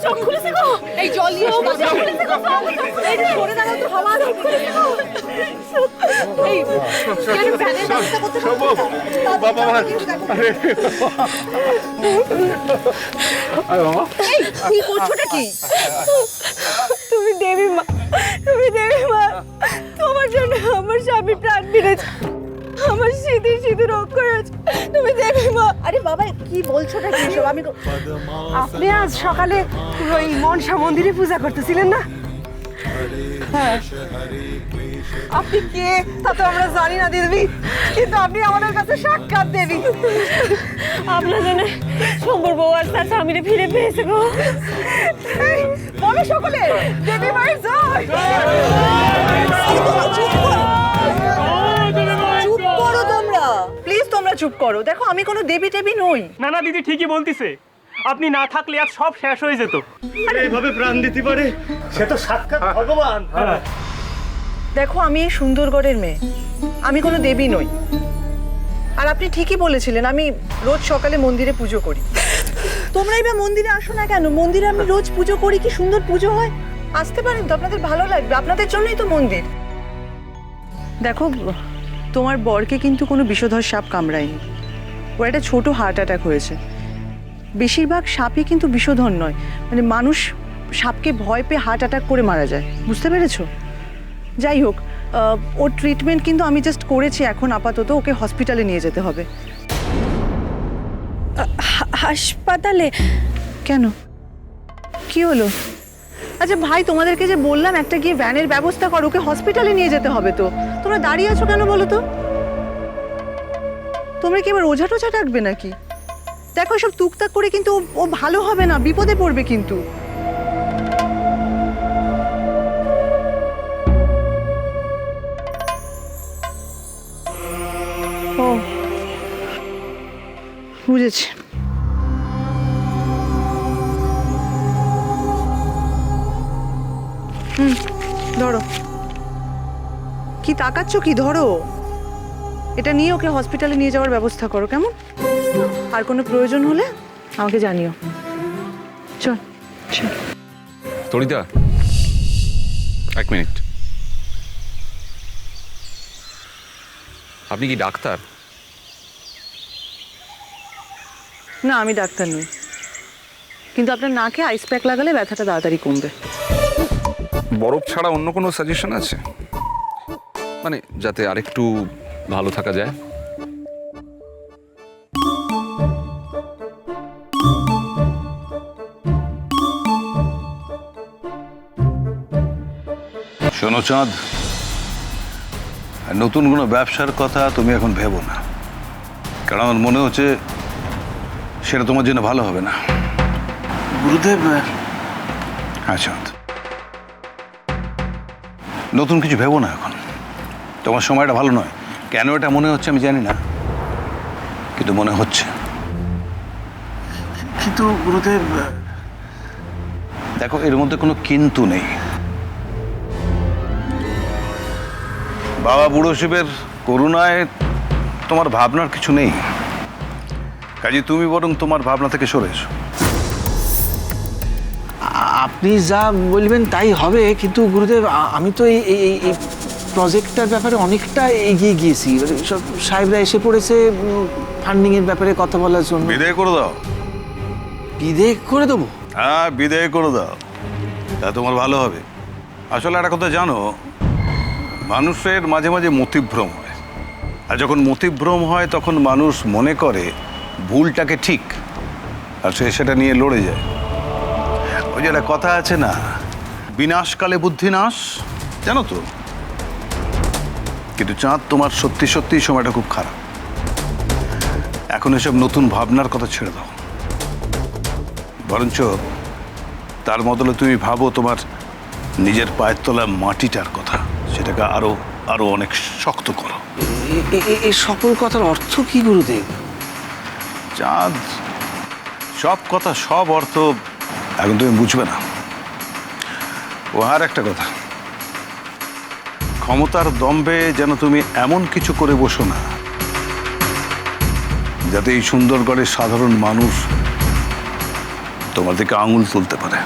চোখ খুলেছে গো, এই জল নিয়ে চোখ খুলেছে গো, এই সরে দাঁড়াও তো, হাওয়া চোখ খুলেছে গো। এই কেন ভ্যানের ব্যবস্থা করতে পারছো না? বাবা এই কি করছোটা কি? তুমি দেবী মা, তুমি দেবী মা, তোমার জন্য আমার স্বামী প্রাণ ফিরেছে, আমার স্মৃতি সিঁদুর অক্ষর আছে, তুমি দেবী মা। আরে বাবা কি বলছোটা কি সব? আমি আপনি আজ সকালে ওই মনসা মন্দিরে পূজা করতেছিলেন না? হ্যাঁ। আপনি কে তা তো আমরা জানি না দেবী, কিন্তু আপনি আমাদের কাছে সাক্ষাৎ দেবী। আপনার জন্য শম্ভুর বউ আর তার স্বামীরে ফিরে পেয়েছে গো। বলো সকলে দেবী মায়ের জয়। চুপ করো তোমরা, প্লিজ তোমরা চুপ করো। দেখো আমি কোনো দেবী টেবি নই। না না দিদি ঠিকই বলতিছে, আপনি না থাকলে আজ সব শেষ হয়ে যেত। এইভাবে প্রাণ দিতে পারে সে তো সাক্ষাৎ ভগবান। দেখো আমি এই সুন্দরগড়ের মেয়ে, আমি কোনো দেবী নই। আর আপনি ঠিকই বলেছিলেন, আমি রোজ সকালে মন্দিরে পুজো করি। তোমরাই বা মন্দিরে আসো না কেন? মন্দিরে আমি রোজ পুজো করি, কি সুন্দর পুজো হয়। আসতে পারেন তো, আপনাদের ভালো লাগবে, আপনাদের জন্যই তো মন্দির। দেখো তোমার বরকে কিন্তু কোনো বিষধর সাপ কামড়ায়নি, ওর একটা ছোট হার্ট অ্যাটাক হয়েছে। বেশিরভাগ সাপই কিন্তু বিষধর নয়, মানে মানুষ সাপকে ভয় পেয়ে হার্ট অ্যাটাক করে মারা যায়, বুঝতে পেরেছো? যাই হোক, ওর ট্রিটমেন্ট কিন্তু আমি জাস্ট করেছি, এখন আপাতত ওকে হসপিটালে নিয়ে যেতে হবে। হাসপাতালে? কেন, কি হলো? আচ্ছা ভাই, তোমাদেরকে যে বললাম একটা গিয়ে ভ্যানের ব্যবস্থা করো, ওকে হসপিটালে নিয়ে যেতে হবে তো। তোমরা দাঁড়িয়ে আছো কেন বলো তো? তোমরা কি এবার ওঝা টোঝা ডাকবে নাকি? দেখো সব টুকটাক করে কিন্তু ও ভালো হবে না, বিপদে পড়বে কিন্তু। ও বুঝেছি। ধরো, কি তাকাচ্ছ কি? ধরো এটা নিয়ে ওকে হসপিটালে নিয়ে যাওয়ার ব্যবস্থা করো, কেমন? আর কোনো প্রয়োজন হলে আমাকে জানিও। চল চল। তরিদা, এক মিনিট। আপনি কি ডাক্তার? না আমি ডাক্তার নই, কিন্তু আপনার নাকে আইস প্যাক লাগালে ব্যথাটা তাড়াতাড়ি কমবে। বরফ ছাড়া অন্য কোনো সাজেশন আছে, মানে যাতে আরেকটু ভালো থাকা যায়? শোনো চাঁদ, নতুন কোনো ব্যবসার কথা তুমি এখন ভেবো না, কারণ আমার মনে হচ্ছে সেটা তোমার জন্য ভালো হবে না। গুরুদেব, হ্যাঁ চাঁদ, নতুন কিছু ভেবো না এখন, তোমার সময়টা ভালো নয়। কেন এটা মনে হচ্ছে আমি জানি না, কিন্তু মনে হচ্ছে। কিন্তু গুরুদেব, দেখো এর মধ্যে কোনো কিন্তু নেই। বাবা বুড়ো শিবের করুণায় তোমার ভাবনার কিছু নেই, কাজে তুমি বরং তোমার ভাবনা থেকে সরে এসো। আপনি যা বলবেন তাই হবে, কিন্তু গুরুদেব আমি তো এই প্রজেক্টটার ব্যাপারে অনেকটা এগিয়ে গিয়েছি। সব সাহেবরা এসে পড়েছে ফান্ডিংয়ের ব্যাপারে কথা বলার জন্য। বিদায় করে দাও। বিদেয় করে দেবো? হ্যাঁ বিদায় করে দাও, তা তোমার ভালো হবে। আসলে একটা কথা জানো, মানুষের মাঝে মাঝে মতিভ্রম হয়, আর যখন মতিভ্রম হয় তখন মানুষ মনে করে ভুলটাকে ঠিক, আর সে সেটা নিয়ে লড়ে যায়। ওই যে একটা কথা আছে না, বিনাশকালে বুদ্ধি নাশ, জানো তো? কিন্তু চাঁদ, তোমার সত্যি সত্যি সময়টা খুব খারাপ। এখন এসব নতুন ভাবনার কথা ছেড়ে দাও, বরঞ্চ তার বদলে তুমি ভাবো তোমার নিজের পায়ের তলা মাটিটার কথা, সেটাকে আরো আরো অনেক শক্ত করো। এই সকল কথার অর্থ কি গুরুদেব? চাঁদ, সব কথা সব অর্থ এখন তুমি বুঝবে না। ও আর একটা কথা, ক্ষমতার দম্ভে যেন তুমি এমন কিছু করে বসো না যাতে এই সুন্দরগড়ের সাধারণ মানুষ তোমার দিকে আঙুল তুলতে পারে।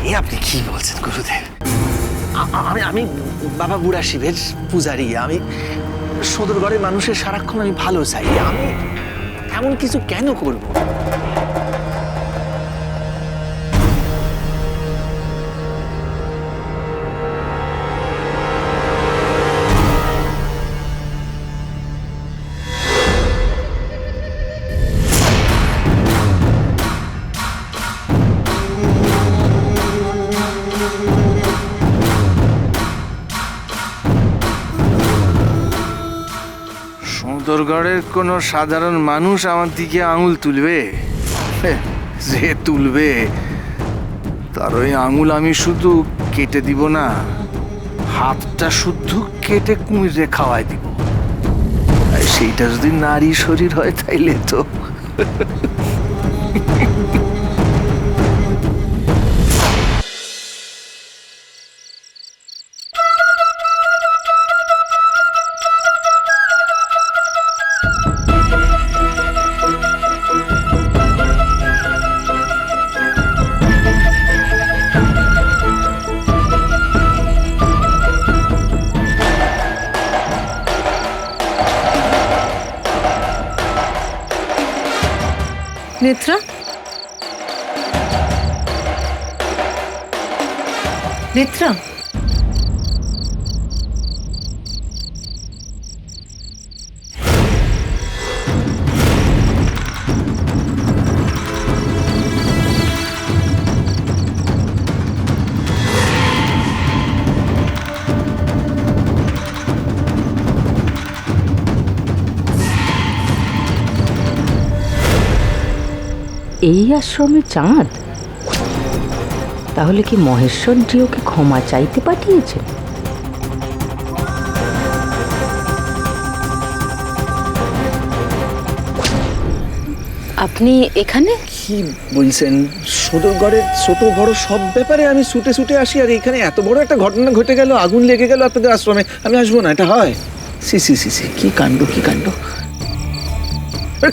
এ আপনি কি বলছেন গুরুদেব? আমি বাবা বুড়া শিবের পূজারি। আমি সদরগড়ের মানুষের সারাক্ষণ আমি ভালো চাই। আমি এমন কিছু কেন করব? সদরগড়ের কোনো সাধারণ মানুষ আমার দিকে আঙুল তুলবে? যে তুলবে তার ওই আঙুল আমি শুধু কেটে দিব না, হাতটা শুদ্ধ কেটে কুমিরে খাওয়াই দিব। আর সেইটা যদি নারী শরীর হয় তাইলে তো নেত্রা, নেত্রা, এই আশ্রমে চাঁদ? তাহলে কি মহেশ্বরজি ওকে ক্ষমা চাইতে পাঠিয়েছেন? আপনি এখানে? কি বলছেন? সদরগড়ের ছোট বড় সব ব্যাপারে আমি ছুটে ছুটে আসি, আর এখানে এত বড় একটা ঘটনা ঘটে গেল, আগুন লেগে গেল আপনাদের আশ্রমে, আমি আসবো না? এটা হয়? সি সি সি সি, কি কাণ্ড, কি কাণ্ড!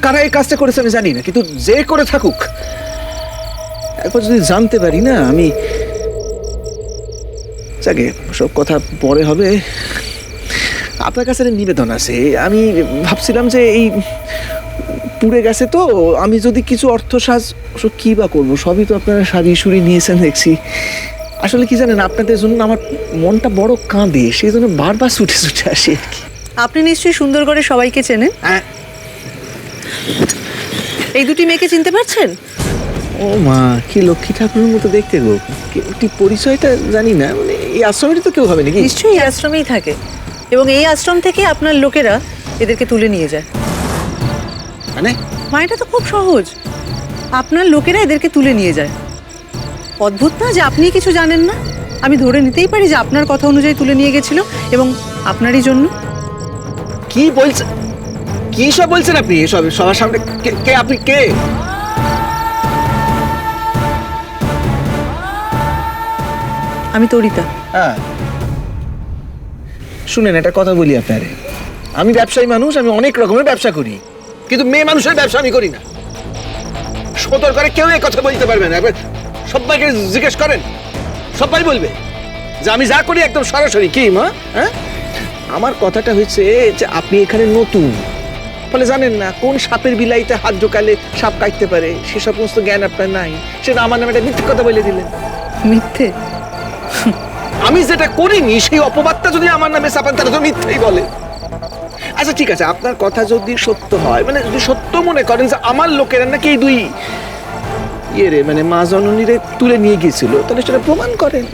কারা এই কাজটা করেছে আমি জানি না, কিন্তু যে করে থাকুক একবার যদি জানতে পারি না আমি, যাকে সব কথা পরে হবে। আপনার কাছে একটা নিবেদন আছে। আমি ভাবছিলাম যে এই পুড়ে গেছে তো, আমি যদি কিছু অর্থ কি বা করবো, সবই তো আপনারা সাজিয়ে সুরিয়ে নিয়েছেন দেখছি। আসলে কি জানেন, আপনাদের জন্য আমার মনটা বড় কাঁদে, সেই জন্য বারবার ছুটে ছুটে আসি আর কি। আপনি নিশ্চয়ই সুন্দরগড়ে সবাইকে চেনেন। হ্যাঁ। এই দুটি মেয়েকে চিনতে পারছেন? ও মা, কি লক্ষ্মী ঠাকুরের মতো দেখতে গো। ঠিক পরিচয়টা জানি না, মানে এই আশ্রমেরই তো কেউ হবে নাকি? নিশ্চয়ই এই আশ্রমেই থাকে, এবং এই আশ্রম থেকে আপনার লোকেরা এদেরকে তুলে নিয়ে যায়। মানে এটা তো খুব সহজ, আপনার লোকেরা এদেরকে তুলে নিয়ে যায়। অদ্ভুত না যে আপনি কিছু জানেন না? আমি ধরে নিতেই পারি যে আপনার কথা অনুযায়ী তুলে নিয়ে গেছিল, এবং আপনারই জন্য। কি বলছেন, কি সব বলছেন আপনি এসব সবার সামনে? কে আপনি? কে? আমি তরিতা। হ্যাঁ, শুনেন একটা কথা বলি আপনারে, আমি ব্যবসায়ী মানুষ, আমি অনেক রকমের ব্যবসা করি, কিন্তু মেয়ে মানুষের ব্যবসা আমি করি না। সতর্ক কেউ এই কথা বলতে পারবে না। একবার সবাইকে জিজ্ঞেস করেন, সবাই বলবে যে আমি যা করি একদম সরাসরি। কি মা? হ্যাঁ, আমার কথাটা হয়েছে যে আপনি এখানে নতুন, ফলে জানেন না কোন সাপের বিলাইতে হাত ঢোকালে সাপ কাটতে পারে, সে সমস্ত জ্ঞান আপনার নাই। সেটা আমার নামে একটা মিথ্যে কথা বলে দিলেন। মিথ্যে? আমি যেটা করিনি সেই অপবাদটা যদি আমার নামে চাপান তাহলে তো মিথ্যেই বলে। আচ্ছা ঠিক আছে, আপনার কথা যদি সত্য হয়, মানে যদি সত্য মনে করেন যে আমার লোকেরা নাকি এই দুই মানে মা জননীরে তুলে নিয়ে গিয়েছিল, তাহলে সেটা প্রমাণ করেন।